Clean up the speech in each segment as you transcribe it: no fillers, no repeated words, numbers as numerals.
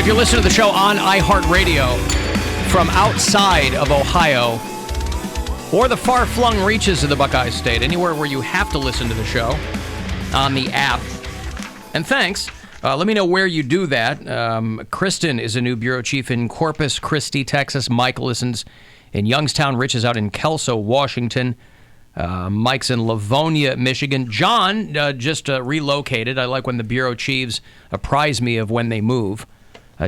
If you're listening to the show on iHeartRadio from outside of Ohio or the far-flung reaches of the Buckeye State, anywhere where you have to listen to the show on the app, and thanks. Let me know where you do that. Kristen is a new bureau chief in Corpus Christi, Texas. Mike listens in Youngstown. Rich is out in Kelso, Washington. Mike's in Livonia, Michigan. John just relocated. I like when the bureau chiefs apprise me of when they move.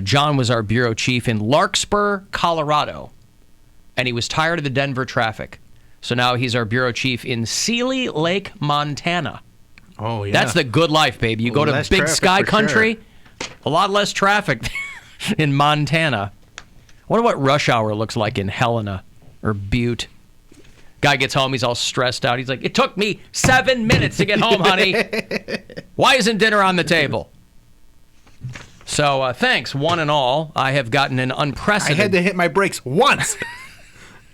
John was our bureau chief in Larkspur, Colorado, and he was tired of the Denver traffic. So now he's our bureau chief in Sealy Lake, Montana. Oh, yeah. That's the good life, baby. You go to Big Sky Country, a lot less traffic in Montana. I wonder what rush hour looks like in Helena or Butte. Guy gets home, he's all stressed out. He's like, it took me 7 minutes to get home, honey. Why isn't dinner on the table? So thanks, one and all. I have gotten an unprecedented... I had to hit my brakes once.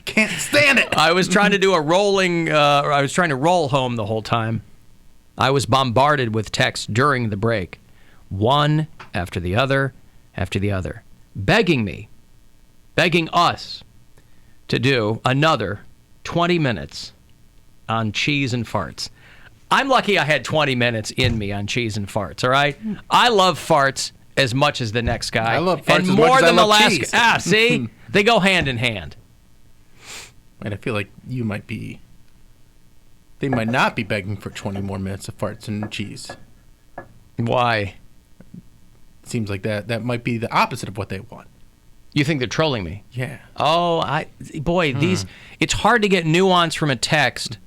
Can't stand it. I was trying to do a rolling... I was trying to roll home the whole time. I was bombarded with texts during the break. One after the other, begging me, begging us to do another 20 minutes on cheese and farts. I'm lucky I had 20 minutes in me on cheese and farts, all right? I love farts as much as the next guy. I love farts and as more much as than I the love last cheese. guy. See? They go hand in hand. And I feel like you might be... They might not be begging for 20 more minutes of farts and cheese. Why? Seems like that might be the opposite of what they want. You think they're trolling me? Yeah. Oh, these... It's hard to get nuance from a text,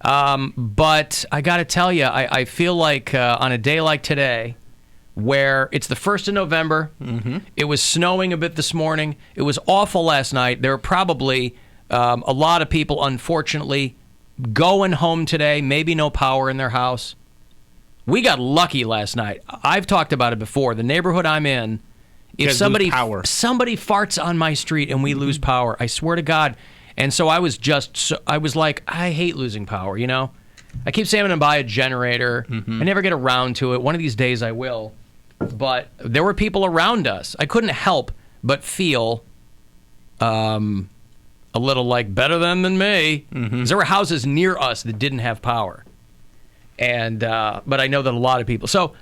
but I got to tell you, I feel like on a day like today, where it's the 1st of November, it was snowing a bit this morning, it was awful last night, there were probably a lot of people, unfortunately, going home today, maybe no power in their house. We got lucky last night. I've talked about it before. The neighborhood I'm in, if somebody farts on my street and we lose power, I swear to God. And so I was like, I hate losing power, you know? I keep saying I'm going to buy a generator. I never get around to it. One of these days I will. But there were people around us. I couldn't help but feel a little like better than me. 'Cause there were houses near us that didn't have power. And but I know that a lot of people. So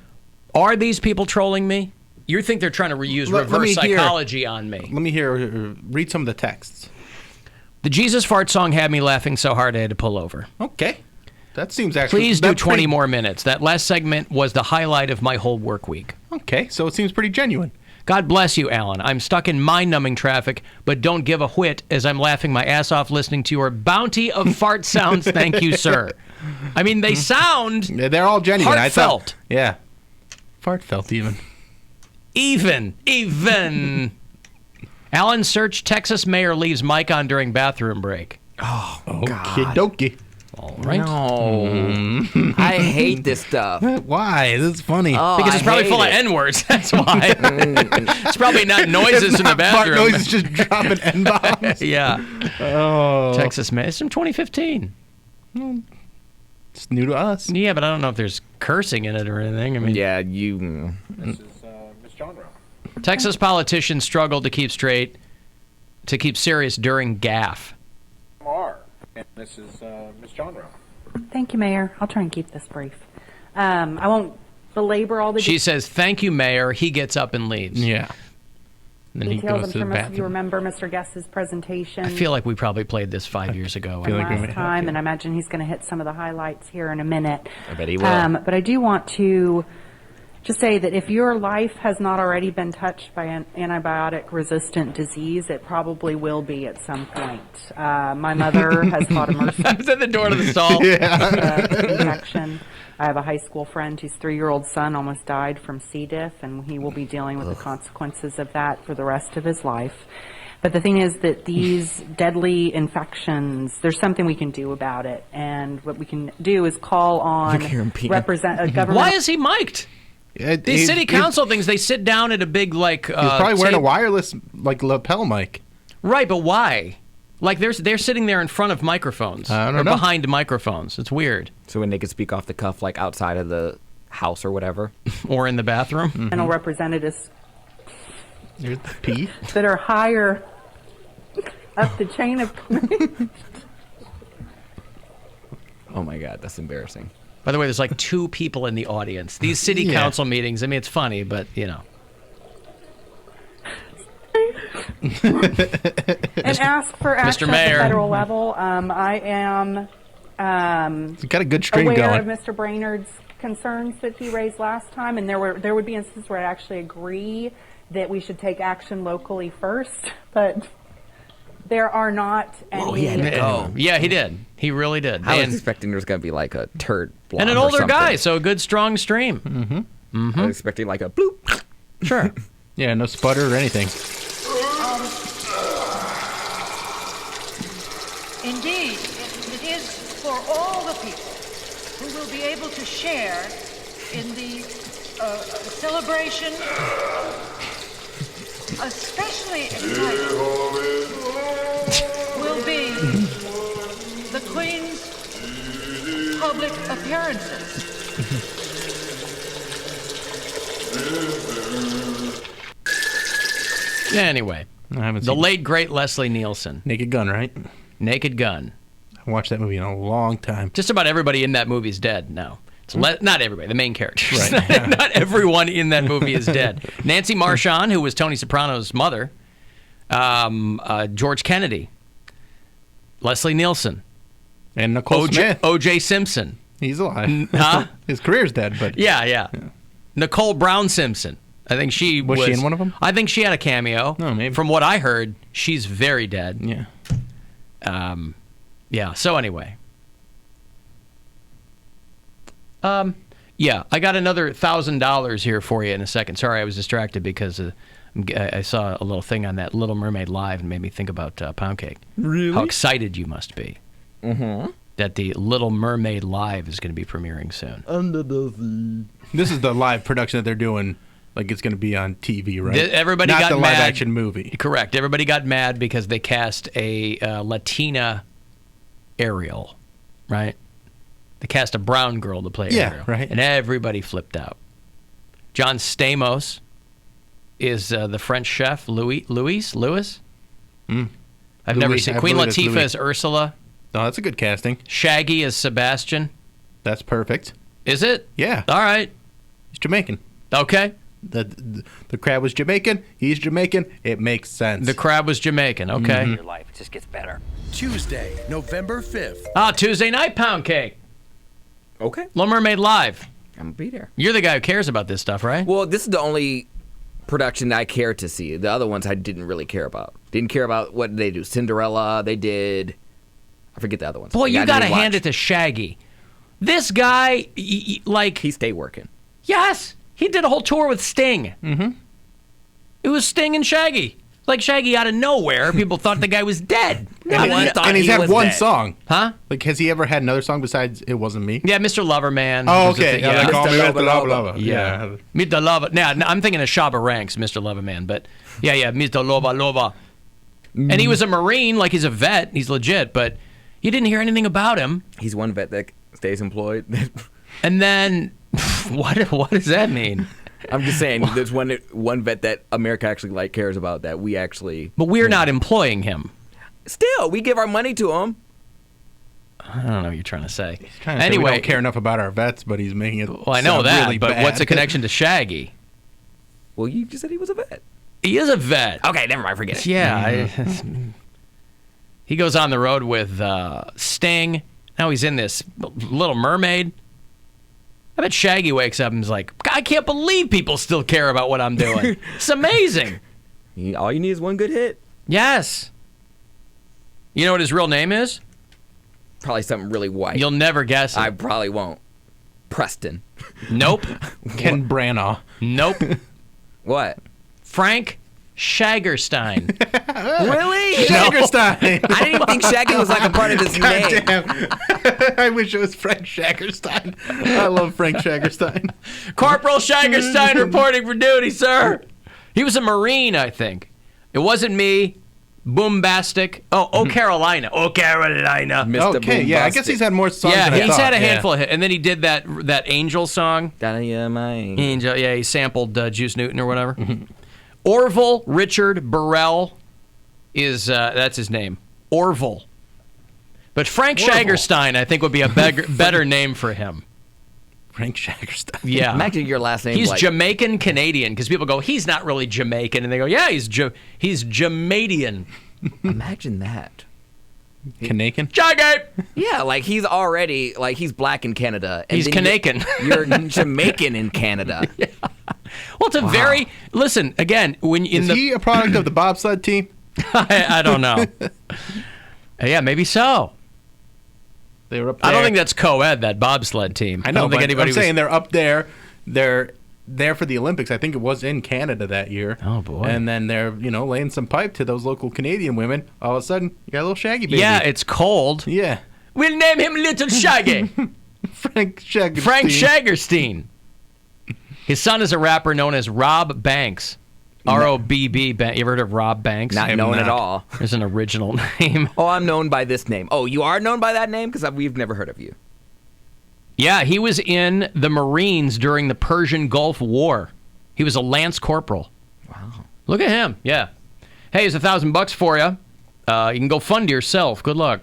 are these people trolling me? You think they're trying to use reverse psychology on me? Let me read some of the texts. The Jesus Fart song had me laughing so hard I had to pull over. Okay. That seems actually... Please do 20 more minutes. That last segment was the highlight of my whole work week. Okay, so it seems pretty genuine. God bless you, Alan. I'm stuck in mind-numbing traffic, but don't give a whit as I'm laughing my ass off listening to your bounty of fart sounds. Thank you, sir. I mean, they sound... Yeah, they're all genuine. Heartfelt. Yeah. Fartfelt, even. Even. Alan, search Texas mayor leaves mic on during bathroom break. Oh, God. Okie dokie. All right. No. I hate this stuff. Why? This is funny. Oh, Because it's probably full of N-words. That's why. It's probably not noises in the bathroom. Fart noises, just dropping N-bombs. Yeah. Oh. Texas mayor. It's from 2015. It's new to us. Yeah, but I don't know if there's cursing in it or anything. I mean, Yeah, you... This is Miss Genre. Texas politicians struggled to keep serious during gaffe. And this is Miss Genre. Thank you, Mayor. I'll try and keep this brief. I won't belabor all the She says, "Thank you, Mayor." He gets up and leaves. Yeah. And then he details. goes I'm to sure the most of you bathroom. remember Mr. Guest's presentation. I feel like we probably played this 5 years ago. feel like we last may time, have, and I imagine he's going to hit some of the highlights here in a minute. I bet he will. But I do want to just say that if your life has not already been touched by an antibiotic-resistant disease, it probably will be at some point. My mother has fought a MRSA I was at the door to the stall. infection. I have a high school friend whose 3-year-old son almost died from C. diff, and he will be dealing with the consequences of that for the rest of his life. But the thing is that these deadly infections, there's something we can do about it. And what we can do is call on government. Why is he mic'd? These city council things, they sit down at a big, like... He's probably wearing a wireless, like, lapel mic. Right, but why? Like, they're sitting there in front of microphones. I don't or know. behind microphones. It's weird. So when they could speak off the cuff, like outside of the house or whatever. Or in the bathroom. Representatives There's the P. that are higher up the chain of command. Oh my God, that's embarrassing. By the way, there's like 2 people in the audience. These city council meetings, I mean, it's funny, but, you know. And ask for action Mr. at Mayor. the federal level. I am It's got a good stream aware going. of Mr. Brainard's concerns that he raised last time, and there would be instances where I actually agree that we should take action locally first, but there are not any. Yeah, he did. He really did. I was And expecting there was going to be like a turd blob an or older something. guy, so a good, strong stream. I was expecting like a bloop. Sure. Yeah, no sputter or anything. Indeed, it is for all the people who will be able to share in the celebration. Especially exciting will be the Queen's public appearances. Anyway, I haven't the seen late, great Leslie Nielsen, Naked Gun, right? Naked Gun. I haven't watched that movie in a long time. Just about everybody in that movie is dead now. It's not everybody, the main characters. Right. Not everyone in that movie is dead. Nancy Marchand, who was Tony Soprano's mother, George Kennedy, Leslie Nielsen, And Nicole Smith. O.J. Simpson. He's alive. Huh? His career's dead, but Yeah. Nicole Brown Simpson. I think she was she in one of them? I think she had a cameo. Oh, maybe. From what I heard, she's very dead. yeah. Yeah. So anyway. Yeah, I got another $1,000 here for you in a second. Sorry, I was distracted because I saw a little thing on that Little Mermaid Live and made me think about Poundcake. Really? How excited you must be. Mm-hmm. That the Little Mermaid Live is going to be premiering soon. Under the sea. This is the live production that they're doing. Like it's going to be on TV, right? Everybody Not got the mad. live action movie. Correct. Everybody got mad because they cast a Latina Ariel, right? They cast a brown girl to play Yeah, Ariel. right. And everybody flipped out. John Stamos is the French chef, Louis? I've never Louis, seen. I Queen believe it's Latifah Louis. is Ursula. Oh, that's a good casting. Shaggy is Sebastian. That's perfect. Is it? Yeah. All right. He's Jamaican. Okay. The crab was Jamaican. He's Jamaican. It makes sense. The crab was Jamaican. Okay. Your life just gets better. Tuesday, November 5th. Tuesday night Poundcake. Okay. Little Mermaid Live. I'm going to be there. You're the guy who cares about this stuff, right? Well, this is the only production I care to see. The other ones I didn't really care about. Didn't care about what they do. Cinderella, they did. I forget the other ones. Boy, Like, I you got to didn't hand watch. it to Shaggy. This guy, like... He stayed working. Yes! He did a whole tour with Sting. Mm-hmm. It was Sting and Shaggy. Like Shaggy out of nowhere, people thought the guy was dead. and he's had one song. Huh? Like, has he ever had another song besides "It Wasn't Me"? Yeah, Mr. Loverman. Oh, was a okay. thing. Yeah, Yeah, they call me Mr. Mr. Lover. Lover. Yeah. Mr. Lover. Now, I'm thinking of Shabba Ranks, Mr. Loverman, but yeah, Mr. Lover. And he was a Marine, like he's a vet. He's legit, but you didn't hear anything about him. He's one vet that stays employed. And then, what does that mean? I'm just saying, there's one vet that America actually cares about that we actually. But we're not employing him. Still, we give our money to him. I don't know what you're trying to say. Trying to say we Anyway, don't care enough about our vets, but he's making it. well, I know sound that, really but bad. what's the connection to Shaggy? Well, you just said he was a vet. He is a vet. Okay, never mind. Forget it. Yeah. He goes on the road with Sting. Now he's in this Little Mermaid. I bet Shaggy wakes up and is like, I can't believe people still care about what I'm doing. It's amazing. All you need is one good hit. Yes. You know what his real name is? Probably something really white. You'll never guess it. I probably won't. Preston. Nope. Ken Branagh. Nope. What? Frank Shagerstein. Really? Shaggerstein. I didn't even think Shaggy was like a part of his name. Damn. I wish it was Frank Shaggerstein. I love Frank Shaggerstein. Corporal Shagerstein reporting for duty, sir. He was a Marine, I think. It wasn't me. Boombastic. Oh, Carolina. Oh, Carolina. Mr. Okay, yeah, I guess Boombastic. he's had more songs Yeah, than I he's thought. had a handful of hits. And then he did that Angel song. Dynamite. Angel, yeah, he sampled Juice Newton or whatever. Orville Richard Burrell is that's his name. Orville. But Frank Shagerstein, I think, would be a better name for him. Frank Shagerstein. Yeah. Imagine your last name. He's like, Jamaican Canadian, because people go, he's not really Jamaican, and they go, yeah, he's Jamaican. Imagine that. Canadian? Jagate! Yeah, like he's already he's black in Canada. And He's Canadian. You're Jamaican in Canada. Yeah. Well, it's a very listen again when Is he a product of the bobsled team? I don't know. Yeah, maybe so. They were up there. I don't think that's co-ed, that bobsled team. I know, don't think but anybody I'm saying they're up there. They're there for the Olympics. I think it was in Canada that year. Oh, boy. And then they're, laying some pipe to those local Canadian women. All of a sudden, you got a little Shaggy baby. Yeah, it's cold. Yeah. We'll name him Little Shaggy. Frank Shagerstein. Frank Shagerstein. His son is a rapper known as Rob Banks. R-O-B-B. You ever heard of Rob Banks? Not known at all. There's an original name. Oh, I'm known by this name. Oh, you are known by that name? Because we've never heard of you. Yeah, he was in the Marines during the Persian Gulf War. He was a lance corporal. Wow. Look at him. Yeah. Hey, here's $1,000 for you. You can go fund yourself. Good luck.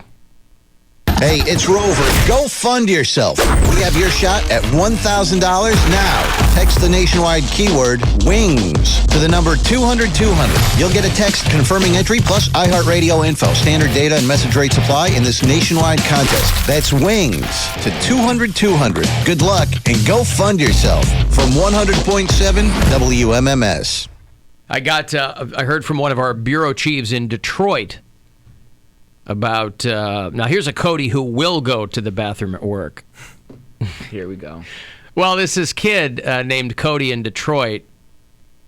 Hey, it's Rover. Go fund yourself. We have your shot at $1,000 now. Text the nationwide keyword WINGS to the number 200-200. You'll get a text confirming entry plus iHeartRadio info, standard data, and message rate supply in this nationwide contest. That's WINGS to 200-200. Good luck and go fund yourself from 100.7 WMMS. I heard from one of our bureau chiefs in Detroit about now here's a Cody who will go to the bathroom at work. Here we go. Well, this kid named Cody in Detroit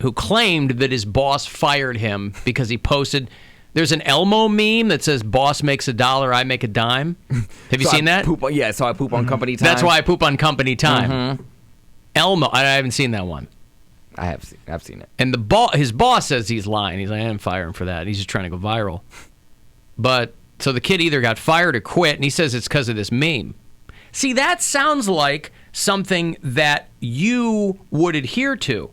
who claimed that his boss fired him because he posted. There's an Elmo meme that says "Boss makes $1, I make a dime." Have you seen that? So I poop on company time. That's why I poop on company time. Elmo, I haven't seen that one. I've seen it. And his boss says he's lying. He's like, I didn't fire him for that. He's just trying to go viral. But so the kid either got fired or quit, and he says it's because of this meme. See, that sounds like something that you would adhere to.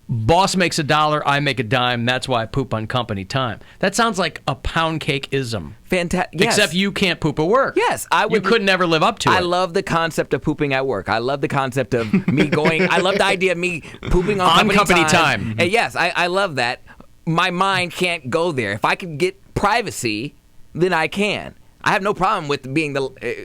Boss makes $1, I make a dime. That's why I poop on company time. That sounds like a Poundcake-ism. Fantastic. Yes. Except you can't poop at work. Yes, I would. You could never live up to it. I love the concept of pooping at work. I love the concept of me going. I love the idea of me pooping on company time. And yes, I love that. My mind can't go there. If I can get privacy, then I can. I have no problem with being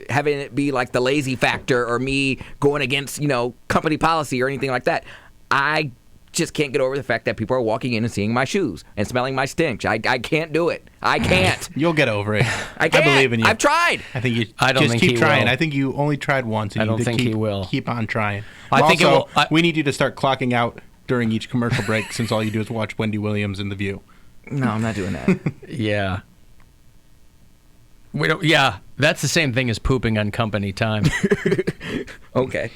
having it be like the lazy factor or me going against company policy or anything like that. I just can't get over the fact that people are walking in and seeing my shoes and smelling my stench. I can't do it. I can't. You'll get over it. I can't. I believe in you. I've tried. I think you I don't just think keep he trying. will. I think you only tried once. And I don't think he will. Keep on trying. I think it will. We need you to start clocking out during each commercial break since all you do is watch Wendy Williams in The View. No, I'm not doing that. Yeah. We don't. Yeah, that's the same thing as pooping on company time. Okay.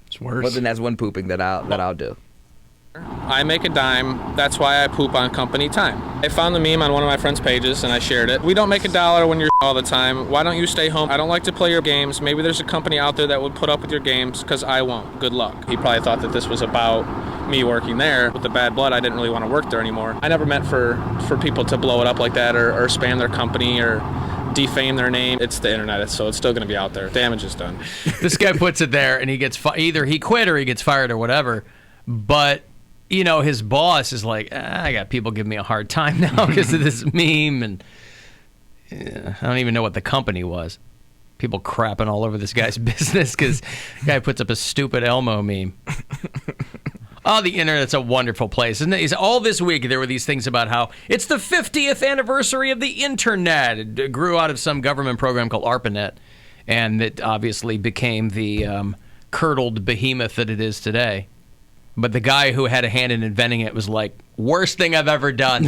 It's worse. Well, then that's one pooping that I'll do. I make a dime. That's why I poop on company time. I found the meme on one of my friend's pages and I shared it. We don't make $1 when you're all the time. Why don't you stay home? I don't like to play your games. Maybe there's a company out there that would put up with your games because I won't. Good luck. He probably thought that this was about me working there. With the bad blood, I didn't really want to work there anymore. I never meant for people to blow it up like that or spam their company or defame their name. It's the internet, so it's still going to be out there. Damage is done. This guy puts it there and he gets either he quit or he gets fired or whatever. But his boss is like, I got people giving me a hard time now because of this meme, and I don't even know what the company was. People crapping all over this guy's business because the guy puts up a stupid Elmo meme. Oh, the internet's a wonderful place, isn't it? All this week there were these things about how it's the 50th anniversary of the internet. It grew out of some government program called ARPANET, and it obviously became the curdled behemoth that it is today. But the guy who had a hand in inventing it was like, worst thing I've ever done.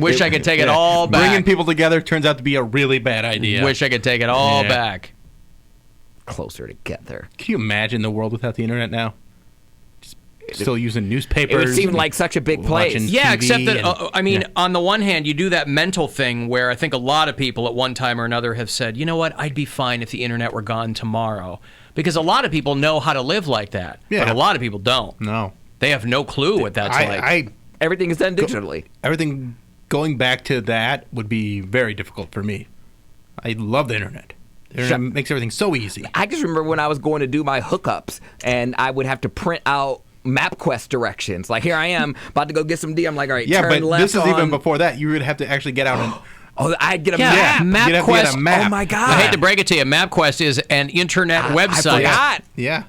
Wish I could take it all back. Bringing people together turns out to be a really bad idea. Wish I could take it all back. Closer together. Can you imagine the world without the internet now? Still using newspapers. It would seem like such a big place. Yeah, TV except that, on the one hand, you do that mental thing where I think a lot of people at one time or another have said, you know what, I'd be fine if the internet were gone tomorrow. Because a lot of people know how to live like that. Yeah. But a lot of people don't. No. They have no clue what that's like. I Everything is done digitally. Everything going back to that would be very difficult for me. I love the internet. The internet makes everything so easy. I just remember when I was going to do my hookups, and I would have to print out MapQuest directions. Like, here I am, about to go get some D. I'm like, all right, Yeah, turn but left this is on. even before that. You would have to actually get out and... Oh, I'd get a Yeah, map. You'd have to get MapQuest. a map. Oh, my God. I hate to break it to you. MapQuest is an internet website. I forgot. Yeah.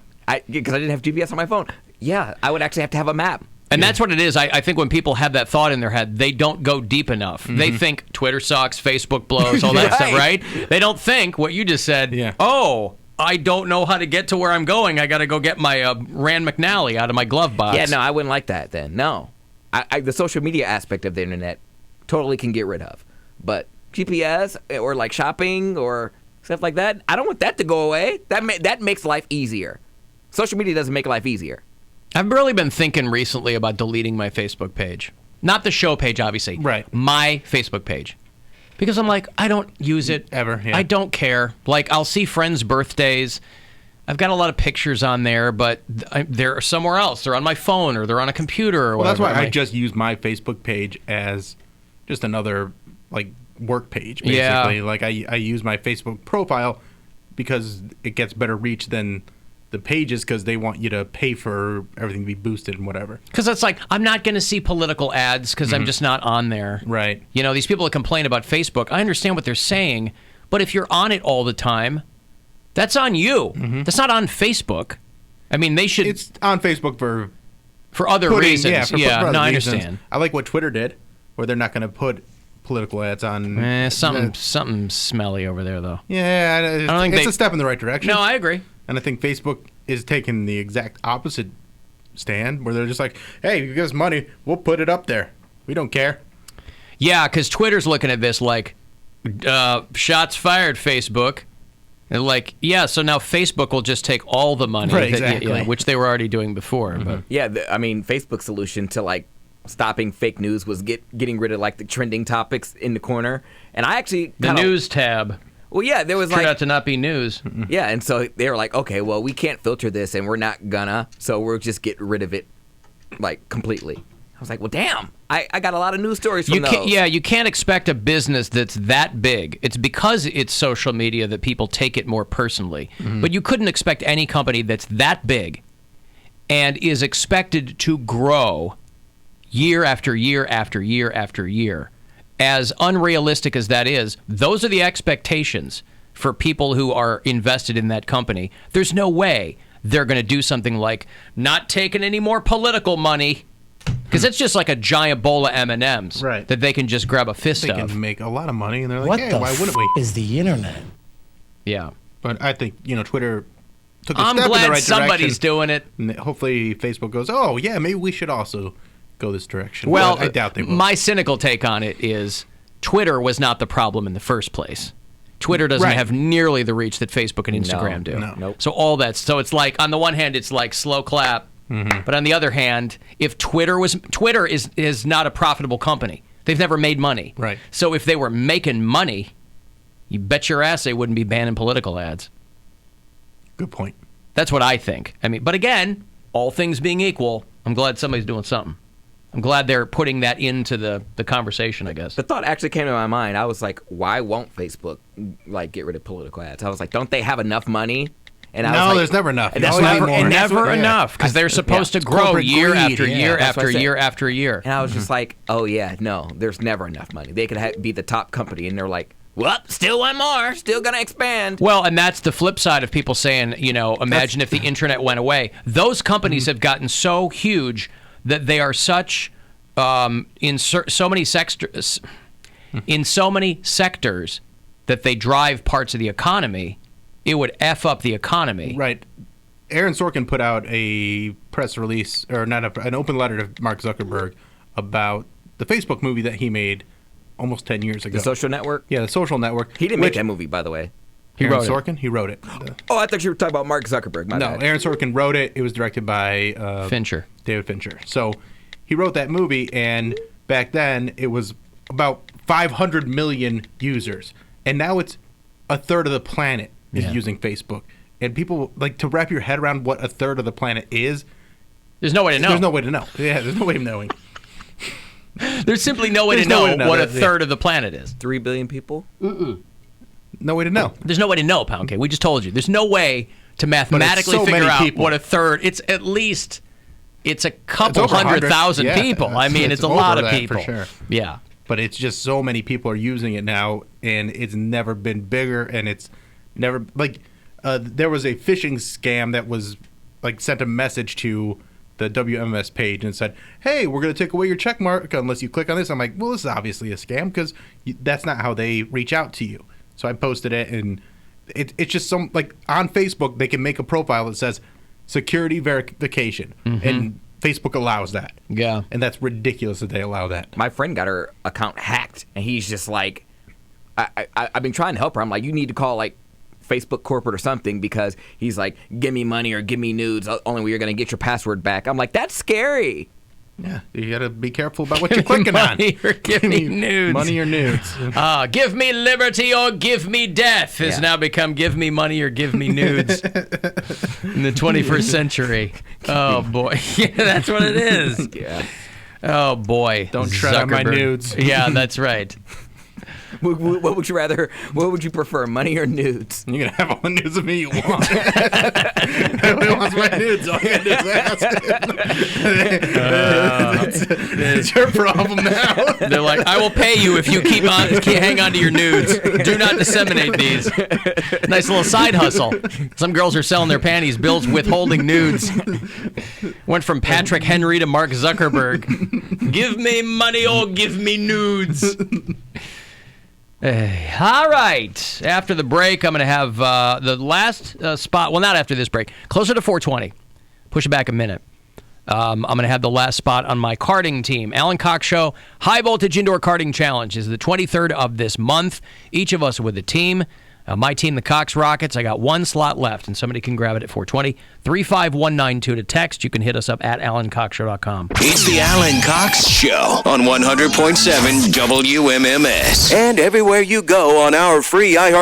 Because I didn't have GPS on my phone. Yeah, I would actually have to have a map. And that's what it is. I think when people have that thought in their head, they don't go deep enough. They think Twitter sucks, Facebook blows, all that stuff, right? They don't think what you just said. Yeah. Oh, I don't know how to get to where I'm going. I got to go get my Rand McNally out of my glove box. Yeah, no, I wouldn't like that then. No. The social media aspect of the internet totally can get rid of. But GPS or like shopping or stuff like that, I don't want that to go away. That makes life easier. Social media doesn't make life easier. I've really been thinking recently about deleting my Facebook page. Not the show page, obviously. Right. My Facebook page. Because I'm like, I don't use it. Ever, yeah. I don't care. Like, I'll see friends' birthdays. I've got a lot of pictures on there, but they're somewhere else. They're on my phone or they're on a computer or Well, whatever. that's why I just use my Facebook page as just another, like, work page, basically. Yeah. Like, I use my Facebook profile because it gets better reach than the pages because they want you to pay for everything to be boosted and whatever. Because it's like, I'm not going to see political ads because I'm just not on there. Right. You know, these people that complain about Facebook, I understand what they're saying, but if you're on it all the time, that's on you. That's not on Facebook. I mean, they should... It's on Facebook for other reasons. Yeah, for other no, I reasons. understand. I like what Twitter did, where they're not going to put political ads on. Something smelly over there, though. Yeah, I don't think it's a step in the right direction. No, I agree. And I think Facebook is taking the exact opposite stand, where they're just like, hey, you give us money, we'll put it up there. We don't care. Yeah, because Twitter's looking at this like, shots fired, Facebook. And like, yeah, so now Facebook will just take all the money, Right, exactly. which they were already doing before. But Yeah, I mean, Facebook's solution to like stopping fake news was getting rid of like the trending topics in the corner. And I actually the news tab Well, yeah, there was turned like out to not be news. Yeah, and so they were like, okay, well, we can't filter this, and we're not gonna, so we'll just get rid of it like completely. I was like, well, damn, I got a lot of news stories from those. You can't expect a business that's that big. It's because it's social media that people take it more personally. But you couldn't expect any company that's that big and is expected to grow year after year after year after year. As unrealistic as that is, those are the expectations for people who are invested in that company. There's no way they're going to do something like not taking any more political money. Because it's just like a giant bowl of M&Ms Right. that they can just grab a fist They of. can make a lot of money, and they're like, What hey, the why wouldn't we? is the internet? Yeah. But I think, Twitter took a I'm step in the glad right somebody's direction. doing it. And hopefully Facebook goes, oh, yeah, maybe we should also go this direction. Well, But I doubt they will. my cynical take on it is Twitter was not the problem in the first place. Twitter doesn't Right. have nearly the reach that Facebook and Instagram do. no. Nope. So it's like, on the one hand, it's like slow clap. But on the other hand, if Twitter is not a profitable company. They've never made money. Right. So if they were making money, you bet your ass they wouldn't be banning political ads. Good point. That's what I think. I mean, but again, all things being equal, I'm glad somebody's doing something. I'm glad they're putting that into the conversation, I guess. The thought actually came to my mind. I was like, why won't Facebook like get rid of political ads? I was like, don't they have enough money? And I was No, like, there's never enough. and You that's always never, need more. and that's Never what- enough, because they're supposed to grow corporate year greed, after yeah. year That's what after I said. year after year. And I was just like, oh yeah, no, there's never enough money. They could be the top company, and they're like, well, still one more, still gonna expand. Well, and that's the flip side of people saying, imagine if the internet went away. Those companies have gotten so huge that they are such in so many sectors that they drive parts of the economy. It would F up the economy. Right. Aaron Sorkin put out a press release, or an open letter to Mark Zuckerberg about the Facebook movie that he made almost 10 years ago. The Social Network. Yeah, The Social Network. He didn't make that movie, by the way. Aaron wrote it. Sorkin? He wrote it. Oh, I thought you were talking about Mark Zuckerberg. My No, bad. Aaron Sorkin wrote it. It was directed by Fincher. David Fincher. So he wrote that movie, and back then it was about 500 million users. And now it's a third of the planet is using Facebook. And people, like, to wrap your head around what a third of the planet is, There's no way to know. there's no way to know. Yeah, there's no way of knowing. There's simply no way to know what a third of the planet is. 3 billion people? No way to know. There's no way to know, Poundcake. We just told you. There's no way to mathematically figure out what a third. It's at least a couple 100,000 people. I mean, it's a lot of people. For sure. Yeah. But it's just so many people are using it now, and it's never been bigger, and it's never like there was a phishing scam that was like sent a message to the WMMS page and said, "Hey, we're going to take away your check mark unless you click on this." I'm like, "Well, this is obviously a scam because that's not how they reach out to you." So I posted it, and it's just some like on Facebook they can make a profile that says security verification, and Facebook allows that. Yeah. And that's ridiculous that they allow that. My friend got her account hacked, and he's just like, I've been trying to help her. I'm like, you need to call like Facebook corporate or something, because he's like, give me money or give me nudes, only way you're going to get your password back. I'm like, that's scary. Yeah, you got to be careful about what you're clicking on. Money or give me nudes. Money or nudes. Give me liberty or give me death has now become give me money or give me nudes in the 21st century. Oh, boy. Yeah, that's what it is. Yeah. Oh, boy. Don't tread on my nudes. Yeah, that's right. What would you rather? What would you prefer, money or nudes? You can have all the nudes of me you want. Nobody wants my nudes. All you gotta do is ask. It's your problem now. They're like, I will pay you if you hang on to your nudes. Do not disseminate these. Nice little side hustle. Some girls are selling their panties. Bill's withholding nudes. Went from Patrick Henry to Mark Zuckerberg. Give me money or give me nudes. All right. After the break, I'm going to have the last spot. Well, not after this break. Closer to 4:20. Push it back a minute. I'm going to have the last spot on my karting team. Alan Cox Show High Voltage Indoor Karting Challenge is the 23rd of this month. Each of us with a team. My team, the Cox Rockets, I got one slot left, and somebody can grab it at 420. 35192 to text. You can hit us up at alancoxshow.com. It's the Alan Cox Show on 100.7 WMMS. And everywhere you go on our free iHeart